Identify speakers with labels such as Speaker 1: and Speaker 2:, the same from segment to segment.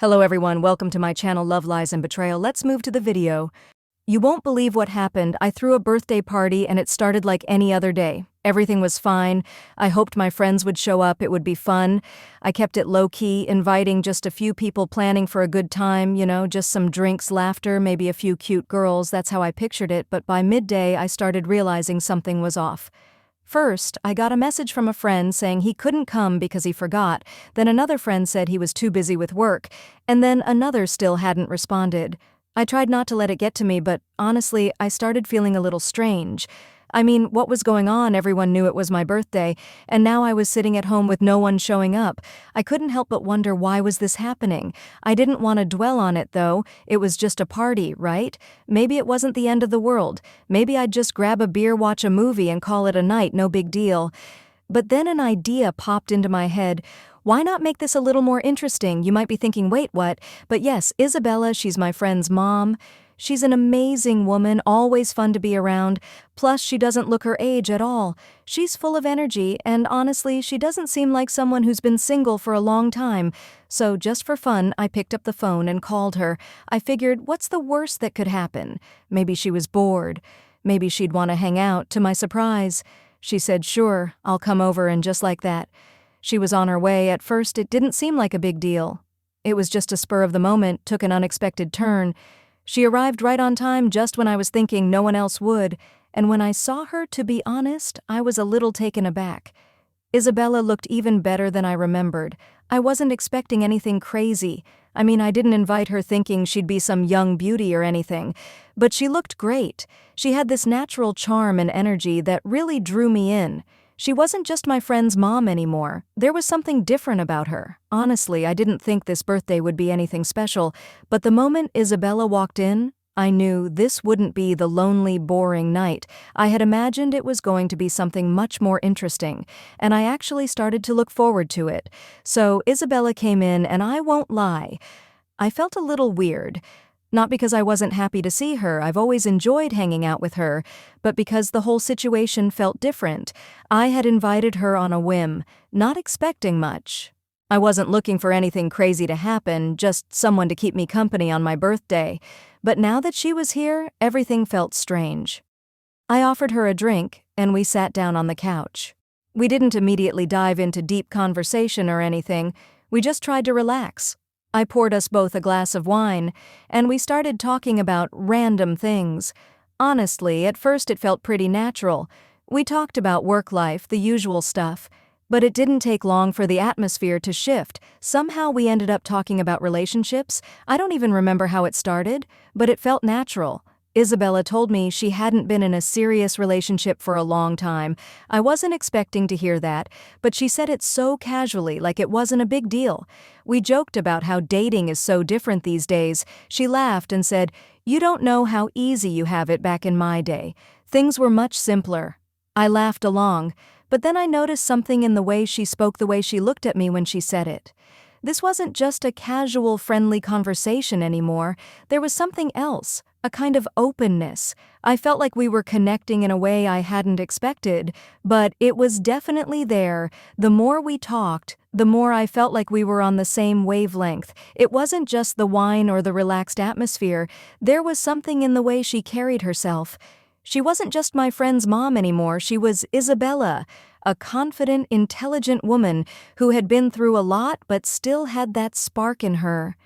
Speaker 1: Hello everyone, welcome to my channel Love, Lies, and Betrayal. Let's move to the video. You won't believe what happened. I threw a birthday party and it started like any other day. Everything was fine. I hoped my friends would show up, it would be fun. I kept it low-key, inviting just a few people, planning for a good time, just some drinks, laughter, maybe a few cute girls. That's how I pictured it, but by midday I started realizing something was off. First, I got a message from a friend saying he couldn't come because he forgot. Then another friend said he was too busy with work. And then another still hadn't responded. I tried not to let it get to me, but honestly, I started feeling a little strange. I mean, what was going on? Everyone knew it was my birthday, and now I was sitting at home with no one showing up. I couldn't help but wonder, why was this happening? I didn't want to dwell on it, though. It was just a party, right? Maybe it wasn't the end of the world. Maybe I'd just grab a beer, watch a movie, and call it a night, no big deal. But then an idea popped into my head. Why not make this a little more interesting? You might be thinking, wait, what? But yes, Isabella, she's my friend's mom. She's an amazing woman, always fun to be around. Plus, she doesn't look her age at all. She's full of energy, and honestly, she doesn't seem like someone who's been single for a long time. So just for fun, I picked up the phone and called her. I figured, what's the worst that could happen? Maybe she was bored. Maybe she'd want to hang out. To my surprise, she said, sure, I'll come over, and just like that, she was on her way. At first, it didn't seem like a big deal. It was just a spur of the moment, took an unexpected turn. She arrived right on time, just when I was thinking no one else would, and when I saw her, to be honest, I was a little taken aback. Isabella looked even better than I remembered. I wasn't expecting anything crazy. I mean, I didn't invite her thinking she'd be some young beauty or anything, but she looked great. She had this natural charm and energy that really drew me in. She wasn't just my friend's mom anymore. There was something different about her. Honestly, I didn't think this birthday would be anything special, but the moment Isabella walked in, I knew this wouldn't be the lonely, boring night. I had imagined it was going to be something much more interesting, and I actually started to look forward to it. So Isabella came in, and I won't lie, I felt a little weird. Not because I wasn't happy to see her, I've always enjoyed hanging out with her, but because the whole situation felt different. I had invited her on a whim, not expecting much. I wasn't looking for anything crazy to happen, just someone to keep me company on my birthday. But now that she was here, everything felt strange. I offered her a drink, and we sat down on the couch. We didn't immediately dive into deep conversation or anything, we just tried to relax. I poured us both a glass of wine, and we started talking about random things. Honestly, at first it felt pretty natural. We talked about work life, the usual stuff. But it didn't take long for the atmosphere to shift. Somehow we ended up talking about relationships. I don't even remember how it started, but it felt natural. Isabella told me she hadn't been in a serious relationship for a long time. I wasn't expecting to hear that, but she said it so casually, like it wasn't a big deal. We joked about how dating is so different these days. She laughed and said, "You don't know how easy you have it back in my day. Things were much simpler." I laughed along, but then I noticed something in the way she spoke, the way she looked at me when she said it. This wasn't just a casual, friendly conversation anymore. There was something else, a kind of openness. I felt like we were connecting in a way I hadn't expected, but it was definitely there. The more we talked, the more I felt like we were on the same wavelength. It wasn't just the wine or the relaxed atmosphere. There was something in the way she carried herself. She wasn't just my friend's mom anymore, she was Isabella, a confident, intelligent woman who had been through a lot but still had that spark in her.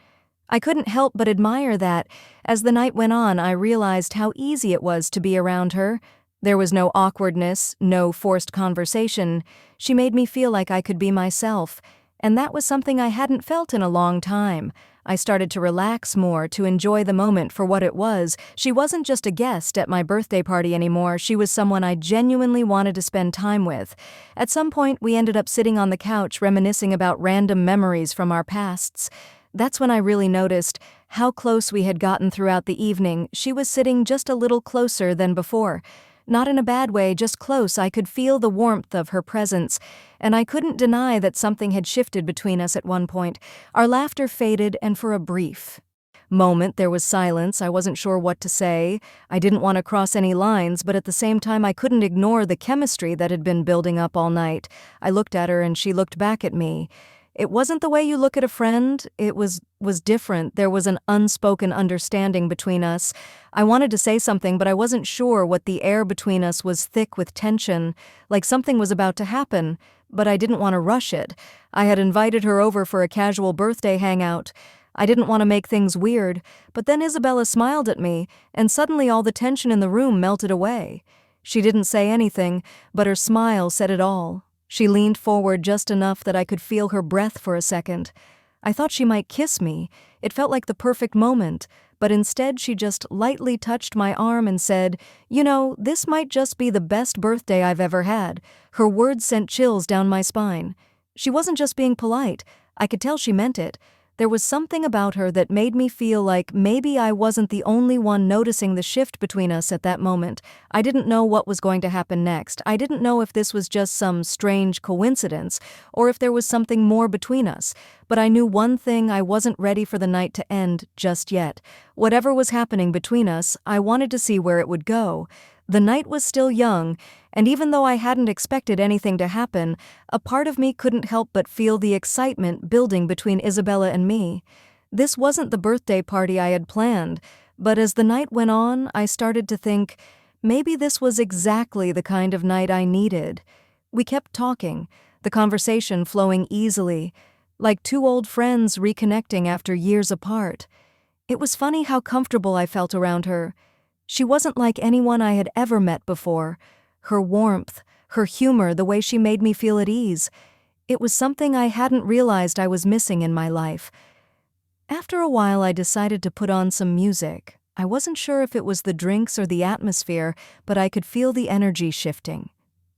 Speaker 1: I couldn't help but admire that. As the night went on, I realized how easy it was to be around her. There was no awkwardness, no forced conversation. She made me feel like I could be myself, and that was something I hadn't felt in a long time. I started to relax more, to enjoy the moment for what it was. She wasn't just a guest at my birthday party anymore, she was someone I genuinely wanted to spend time with. At some point, we ended up sitting on the couch reminiscing about random memories from our pasts. That's when I really noticed how close we had gotten throughout the evening. She was sitting just a little closer than before. Not in a bad way, just close. I could feel the warmth of her presence, and I couldn't deny that something had shifted between us at one point. Our laughter faded, and for a brief moment there was silence. I wasn't sure what to say. I didn't want to cross any lines, but at the same time I couldn't ignore the chemistry that had been building up all night. I looked at her, and she looked back at me. It wasn't the way you look at a friend, it was different. There was an unspoken understanding between us. I wanted to say something, but I wasn't sure what the air between us was thick with tension, like something was about to happen, but I didn't want to rush it. I had invited her over for a casual birthday hangout. I didn't want to make things weird, but then Isabella smiled at me, and suddenly all the tension in the room melted away. She didn't say anything, but her smile said it all. She leaned forward just enough that I could feel her breath for a second. I thought she might kiss me. It felt like the perfect moment, but instead she just lightly touched my arm and said, "You know, this might just be the best birthday I've ever had." Her words sent chills down my spine. She wasn't just being polite. I could tell she meant it. There was something about her that made me feel like maybe I wasn't the only one noticing the shift between us at that moment. I didn't know what was going to happen next. I didn't know if this was just some strange coincidence or if there was something more between us. But I knew one thing: I wasn't ready for the night to end just yet. Whatever was happening between us, I wanted to see where it would go. The night was still young, and even though I hadn't expected anything to happen, a part of me couldn't help but feel the excitement building between Isabella and me. This wasn't the birthday party I had planned, but as the night went on, I started to think, maybe this was exactly the kind of night I needed. We kept talking, the conversation flowing easily, like two old friends reconnecting after years apart. It was funny how comfortable I felt around her. She wasn't like anyone I had ever met before. Her warmth, her humor, the way she made me feel at ease. It was something I hadn't realized I was missing in my life. After a while, I decided to put on some music. I wasn't sure if it was the drinks or the atmosphere, but I could feel the energy shifting.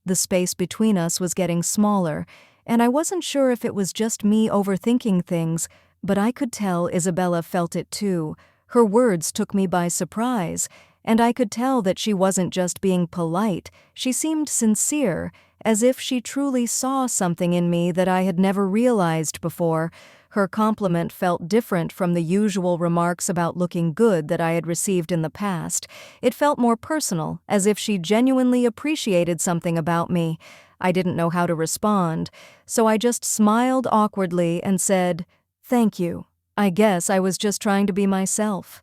Speaker 1: The space between us was getting smaller, and I wasn't sure if it was just me overthinking things, but I could tell Isabella felt it too. Her words took me by surprise, and I could tell that she wasn't just being polite. She seemed sincere, as if she truly saw something in me that I had never realized before. Her compliment felt different from the usual remarks about looking good that I had received in the past. It felt more personal, as if she genuinely appreciated something about me. I didn't know how to respond, so I just smiled awkwardly and said, "Thank you. I guess I was just trying to be myself."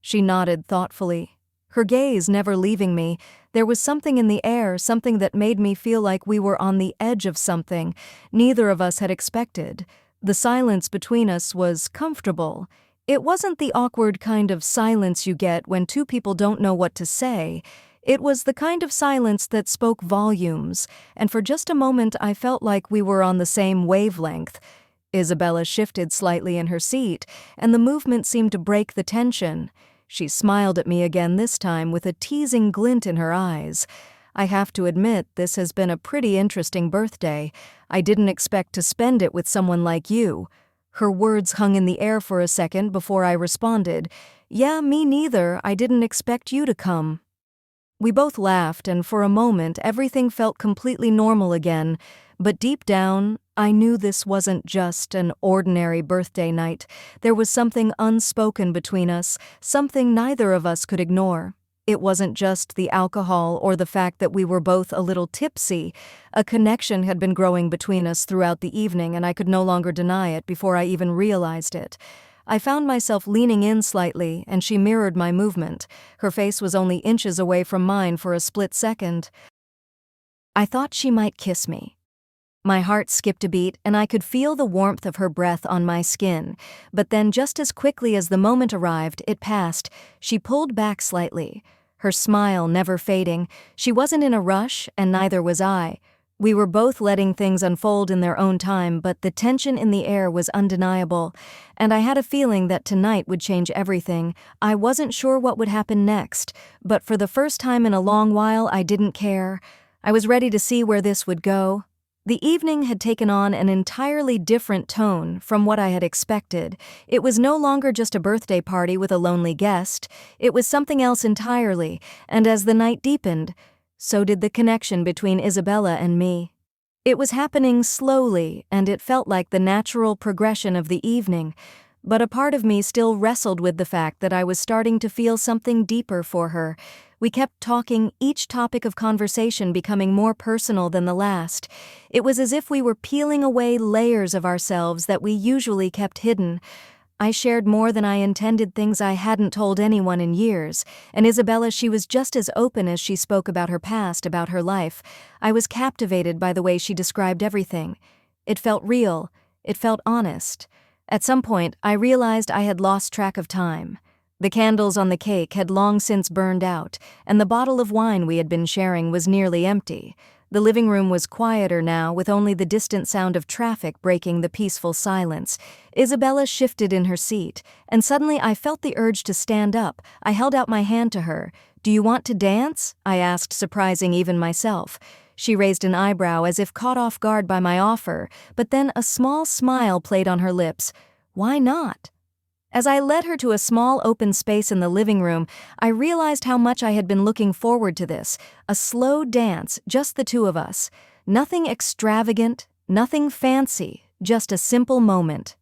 Speaker 1: She nodded thoughtfully, her gaze never leaving me. There was something in the air, something that made me feel like we were on the edge of something neither of us had expected. The silence between us was comfortable. It wasn't the awkward kind of silence you get when two people don't know what to say. It was the kind of silence that spoke volumes, and for just a moment I felt like we were on the same wavelength. Isabella shifted slightly in her seat, and the movement seemed to break the tension. She smiled at me again, this time with a teasing glint in her eyes. I have to admit, this has been a pretty interesting birthday. I didn't expect to spend it with someone like you. Her words hung in the air for a second before I responded. "Yeah, me neither. I didn't expect you to come." We both laughed, and for a moment everything felt completely normal again. But deep down, I knew this wasn't just an ordinary birthday night. There was something unspoken between us, something neither of us could ignore. It wasn't just the alcohol or the fact that we were both a little tipsy. A connection had been growing between us throughout the evening, and I could no longer deny it before I even realized it. I found myself leaning in slightly, and she mirrored my movement. Her face was only inches away from mine for a split second. I thought she might kiss me. My heart skipped a beat, and I could feel the warmth of her breath on my skin. But then, just as quickly as the moment arrived, it passed. She pulled back slightly, her smile never fading. She wasn't in a rush, and neither was I. We were both letting things unfold in their own time, but the tension in the air was undeniable, and I had a feeling that tonight would change everything. I wasn't sure what would happen next, but for the first time in a long while, I didn't care. I was ready to see where this would go. The evening had taken on an entirely different tone from what I had expected. It was no longer just a birthday party with a lonely guest. It was something else entirely, and as the night deepened, so did the connection between Isabella and me. It was happening slowly, and it felt like the natural progression of the evening, but a part of me still wrestled with the fact that I was starting to feel something deeper for her. We kept talking, each topic of conversation becoming more personal than the last. It was as if we were peeling away layers of ourselves that we usually kept hidden. I shared more than I intended, things I hadn't told anyone in years, and Isabella, she was just as open as she spoke about her past, about her life. I was captivated by the way she described everything. It felt real. It felt honest. At some point, I realized I had lost track of time. The candles on the cake had long since burned out, and the bottle of wine we had been sharing was nearly empty. The living room was quieter now, with only the distant sound of traffic breaking the peaceful silence. Isabella shifted in her seat, and suddenly I felt the urge to stand up. I held out my hand to her. "Do you want to dance?" I asked, surprising even myself. She raised an eyebrow as if caught off guard by my offer, but then a small smile played on her lips. "Why not?" As I led her to a small open space in the living room, I realized how much I had been looking forward to this. A slow dance, just the two of us. Nothing extravagant, nothing fancy, just a simple moment.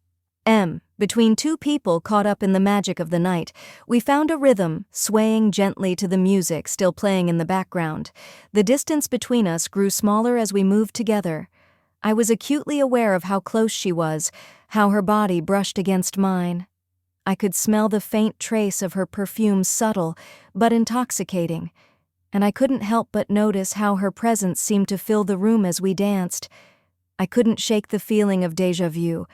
Speaker 1: Between two people caught up in the magic of the night, we found a rhythm, swaying gently to the music still playing in the background. The distance between us grew smaller as we moved together. I was acutely aware of how close she was, how her body brushed against mine. I could smell the faint trace of her perfume, subtle but intoxicating, and I couldn't help but notice how her presence seemed to fill the room as we danced. I couldn't shake the feeling of déjà vu.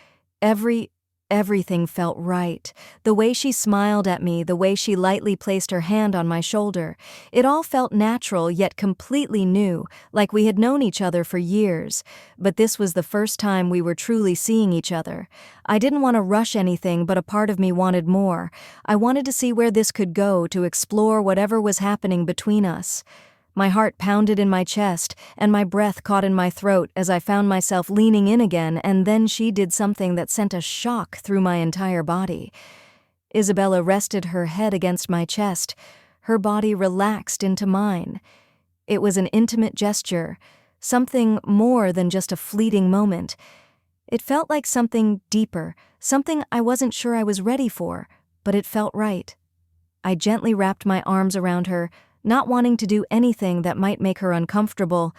Speaker 1: Everything felt right. The way she smiled at me, the way she lightly placed her hand on my shoulder. It all felt natural yet completely new, like we had known each other for years. But this was the first time we were truly seeing each other. I didn't want to rush anything, but a part of me wanted more. I wanted to see where this could go, to explore whatever was happening between us. My heart pounded in my chest, and my breath caught in my throat as I found myself leaning in again, and then she did something that sent a shock through my entire body. Isabella rested her head against my chest. Her body relaxed into mine. It was an intimate gesture, something more than just a fleeting moment. It felt like something deeper, something I wasn't sure I was ready for, but it felt right. I gently wrapped my arms around her, not wanting to do anything that might make her uncomfortable,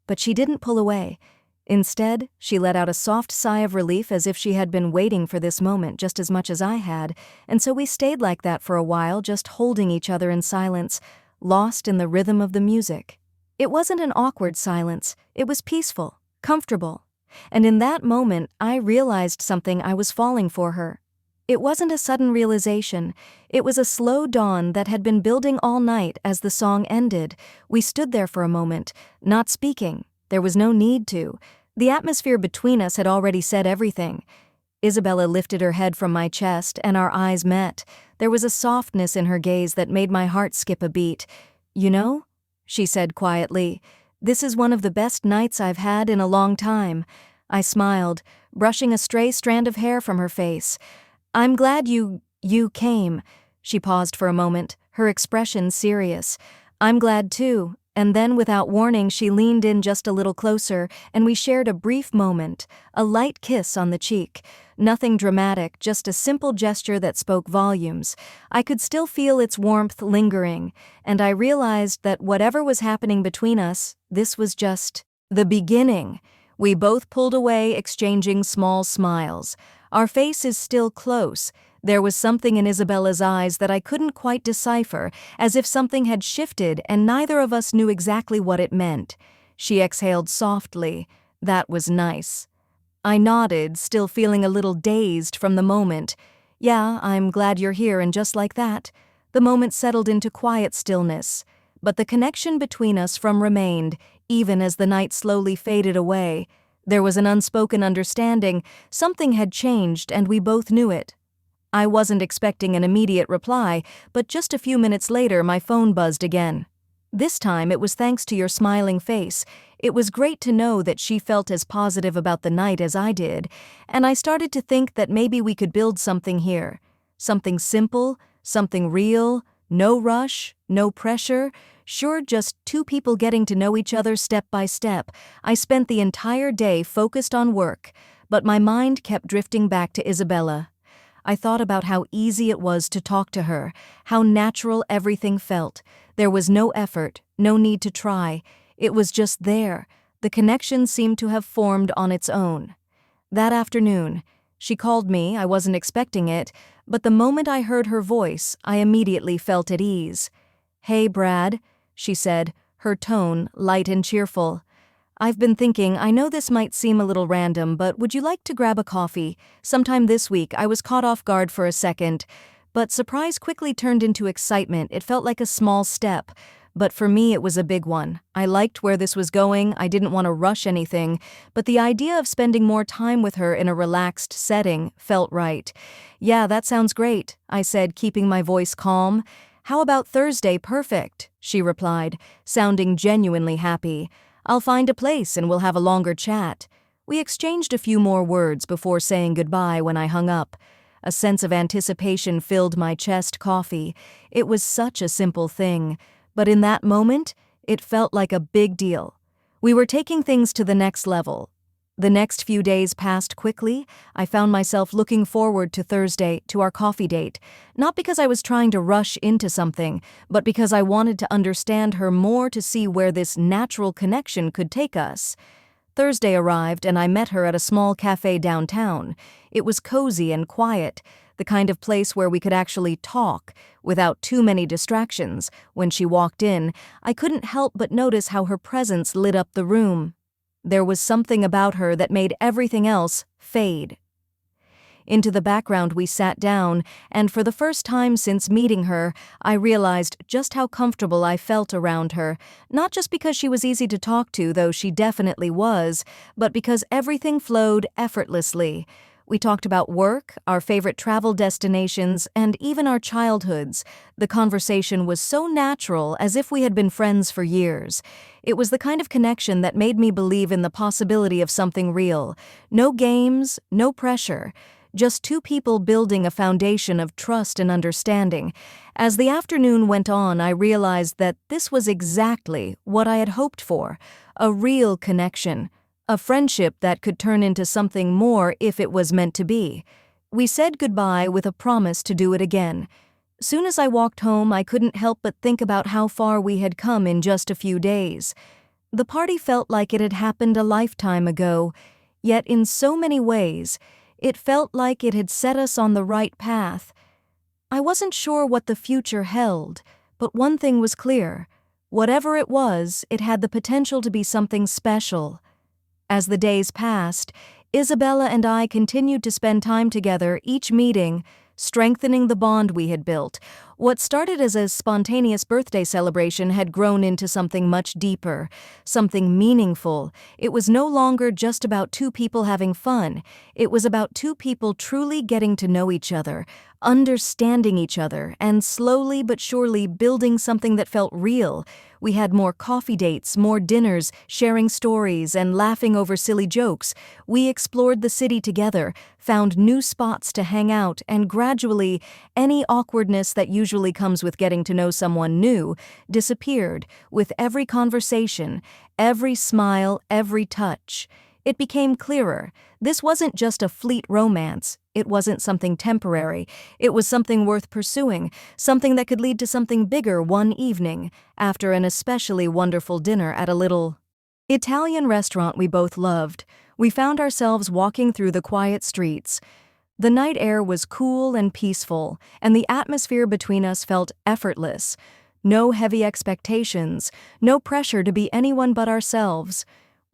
Speaker 1: but she didn't pull away. Instead, she let out a soft sigh of relief, as if she had been waiting for this moment just as much as I had, and so we stayed like that for a while, just holding each other in silence, lost in the rhythm of the music. It wasn't an awkward silence, it was peaceful, comfortable, and in that moment I realized something. I was falling for her. It wasn't a sudden realization. It was a slow dawn that had been building all night. As the song ended, we stood there for a moment, not speaking. There was no need to. The atmosphere between us had already said everything. Isabella lifted her head from my chest, and our eyes met. There was a softness in her gaze that made my heart skip a beat. "You know," she said quietly, "this is one of the best nights I've had in a long time." I smiled, brushing a stray strand of hair from her face. "I'm glad you came." She paused for a moment, her expression serious. "I'm glad too." And then, without warning, she leaned in just a little closer, and we shared a brief moment, a light kiss on the cheek. Nothing dramatic, just a simple gesture that spoke volumes. I could still feel its warmth lingering, and I realized that whatever was happening between us, this was just the beginning. We both pulled away, exchanging small smiles. Our faces still close. There was something in Isabella's eyes that I couldn't quite decipher, as if something had shifted and neither of us knew exactly what it meant. She exhaled softly. That was nice. I nodded, still feeling a little dazed from the moment. "Yeah, I'm glad you're here," and just like that, the moment settled into quiet stillness. But the connection between us remained, even as the night slowly faded away. There was an unspoken understanding. Something had changed, and we both knew it. I wasn't expecting an immediate reply, but just a few minutes later my phone buzzed again. This time it was thanks to your smiling face. It was great to know that she felt as positive about the night as I did, and I started to think that maybe we could build something here. Something simple, something real, no rush, no pressure. Sure, just two people getting to know each other step by step. I spent the entire day focused on work, but my mind kept drifting back to Isabella. I thought about how easy it was to talk to her, how natural everything felt. There was no effort, no need to try. It was just there. The connection seemed to have formed on its own. That afternoon, she called me. I wasn't expecting it, but the moment I heard her voice, I immediately felt at ease. "Hey, Brad," she said, her tone light and cheerful. "I've been thinking, I know this might seem a little random, but would you like to grab a coffee? Sometime this week." I was caught off guard for a second, but surprise quickly turned into excitement. It felt like a small step, but for me it was a big one. I liked where this was going. I didn't want to rush anything, but the idea of spending more time with her in a relaxed setting felt right. "Yeah, that sounds great," I said, keeping my voice calm. "How about Thursday?" "Perfect," she replied, sounding genuinely happy. "I'll find a place and we'll have a longer chat." We exchanged a few more words before saying goodbye when I hung up. A sense of anticipation filled my chest. Coffee. It was such a simple thing, but in that moment, it felt like a big deal. We were taking things to the next level. The next few days passed quickly. I found myself looking forward to Thursday, to our coffee date, not because I was trying to rush into something, but because I wanted to understand her more, to see where this natural connection could take us. Thursday arrived and I met her at a small cafe downtown. It was cozy and quiet, the kind of place where we could actually talk without too many distractions. When she walked in, I couldn't help but notice how her presence lit up the room. There was something about her that made everything else fade. Into the background we sat down, and for the first time since meeting her, I realized just how comfortable I felt around her, not just because she was easy to talk to, though she definitely was, but because everything flowed effortlessly. We talked about work, our favorite travel destinations, and even our childhoods. The conversation was so natural, as if we had been friends for years. It was the kind of connection that made me believe in the possibility of something real. No games, no pressure. Just two people building a foundation of trust and understanding. As the afternoon went on, I realized that this was exactly what I had hoped for. A real connection. A friendship that could turn into something more if it was meant to be. We said goodbye with a promise to do it again. Soon as I walked home, I couldn't help but think about how far we had come in just a few days. The party felt like it had happened a lifetime ago, yet in so many ways, it felt like it had set us on the right path. I wasn't sure what the future held, but one thing was clear. Whatever it was, it had the potential to be something special. As the days passed, Isabella and I continued to spend time together, each meeting, strengthening the bond we had built. What started as a spontaneous birthday celebration had grown into something much deeper, something meaningful. It was no longer just about two people having fun. It was about two people truly getting to know each other, understanding each other, and slowly but surely building something that felt real. We had more coffee dates, more dinners, sharing stories, and laughing over silly jokes. We explored the city together, found new spots to hang out, and gradually, any awkwardness that usually comes with getting to know someone new disappeared with every conversation, every smile, every touch. It became clearer. This wasn't just a fleet romance. It wasn't something temporary. It was something worth pursuing, something that could lead to something bigger. One evening, after an especially wonderful dinner at a little Italian restaurant we both loved, we found ourselves walking through the quiet streets. The night air was cool and peaceful, and the atmosphere between us felt effortless. No heavy expectations, no pressure to be anyone but ourselves.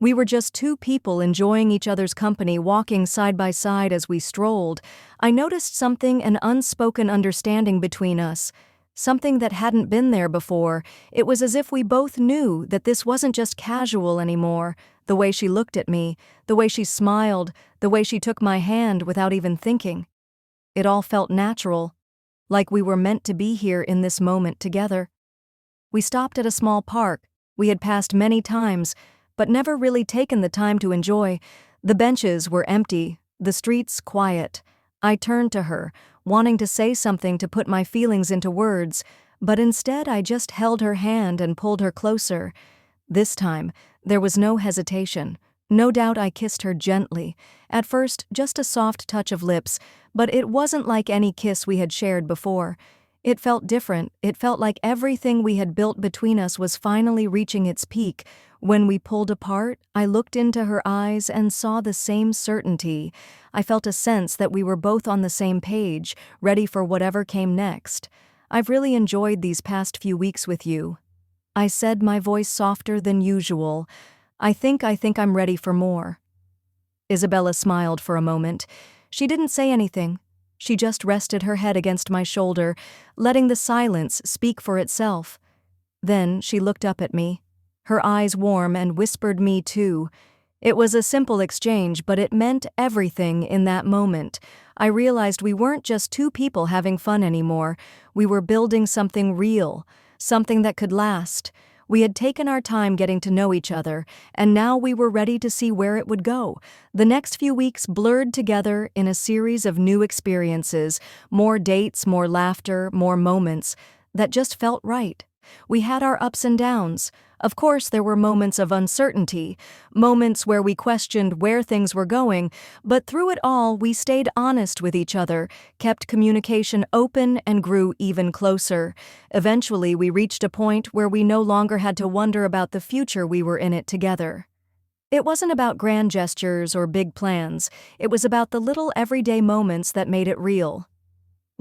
Speaker 1: We were just two people enjoying each other's company, walking side by side as we strolled. I noticed something, an unspoken understanding between us, something that hadn't been there before. It was as if we both knew that this wasn't just casual anymore. The way she looked at me, the way she smiled, the way she took my hand without even thinking. It all felt natural, like we were meant to be here in this moment together. We stopped at a small park we had passed many times, but never really taken the time to enjoy. The benches were empty, the streets quiet. I turned to her, wanting to say something, to put my feelings into words, but instead I just held her hand and pulled her closer. This time, there was no hesitation, No doubt I kissed her gently. At first, just a soft touch of lips, but it wasn't like any kiss we had shared before. It felt different. It felt like everything we had built between us was finally reaching its peak. When we pulled apart, I looked into her eyes and saw the same certainty. I felt a sense that we were both on the same page, ready for whatever came next. I've really enjoyed these past few weeks with you, I said, my voice softer than usual. I think I'm ready for more. Isabella smiled for a moment. She didn't say anything. She just rested her head against my shoulder, letting the silence speak for itself. Then she looked up at me, her eyes warm, and whispered me too. It was a simple exchange, but it meant everything in that moment. I realized we weren't just two people having fun anymore. We were building something real, something that could last. We had taken our time getting to know each other, and now we were ready to see where it would go. The next few weeks blurred together in a series of new experiences, more dates, more laughter, more moments that just felt right. We had our ups and downs. Of course, there were moments of uncertainty, moments where we questioned where things were going, but through it all, we stayed honest with each other, kept communication open, and grew even closer. Eventually, we reached a point where we no longer had to wonder about the future. We were in it together. It wasn't about grand gestures or big plans. It was about the little everyday moments that made it real.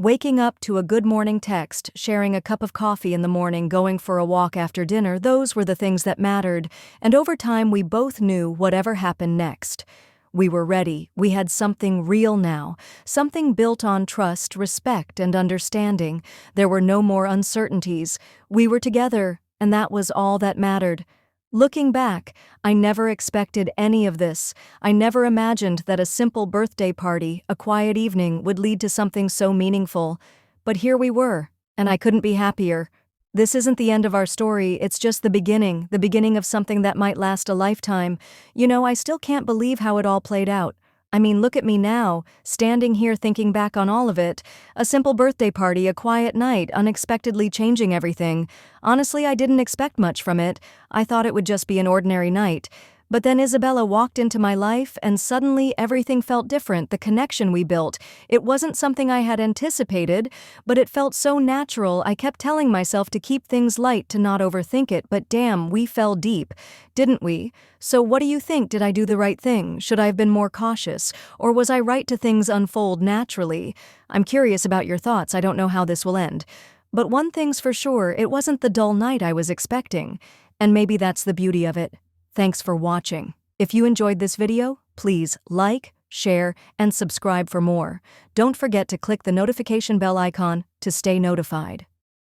Speaker 1: Waking up to a good morning text, sharing a cup of coffee in the morning, going for a walk after dinner, those were the things that mattered, and over time we both knew whatever happened next. We were ready. We had something real now, something built on trust, respect, and understanding. There were no more uncertainties. We were together, and that was all that mattered. Looking back, I never expected any of this. I never imagined that a simple birthday party, a quiet evening, would lead to something so meaningful. But here we were, and I couldn't be happier. This isn't the end of our story, it's just the beginning of something that might last a lifetime. I still can't believe how it all played out. I mean, look at me now, standing here thinking back on all of it. A simple birthday party, a quiet night, unexpectedly changing everything. Honestly, I didn't expect much from it. I thought it would just be an ordinary night. But then Isabella walked into my life, and suddenly everything felt different. The connection we built, it wasn't something I had anticipated, but it felt so natural. I kept telling myself to keep things light, to not overthink it, but damn, we fell deep, didn't we? So what do you think? Did I do the right thing? Should I have been more cautious? Or was I right to things unfold naturally? I'm curious about your thoughts. I don't know how this will end. But one thing's for sure, it wasn't the dull night I was expecting. And maybe that's the beauty of it. Thanks for watching. If you enjoyed this video, please like, share, and subscribe for more. Don't forget to click the notification bell icon to stay notified.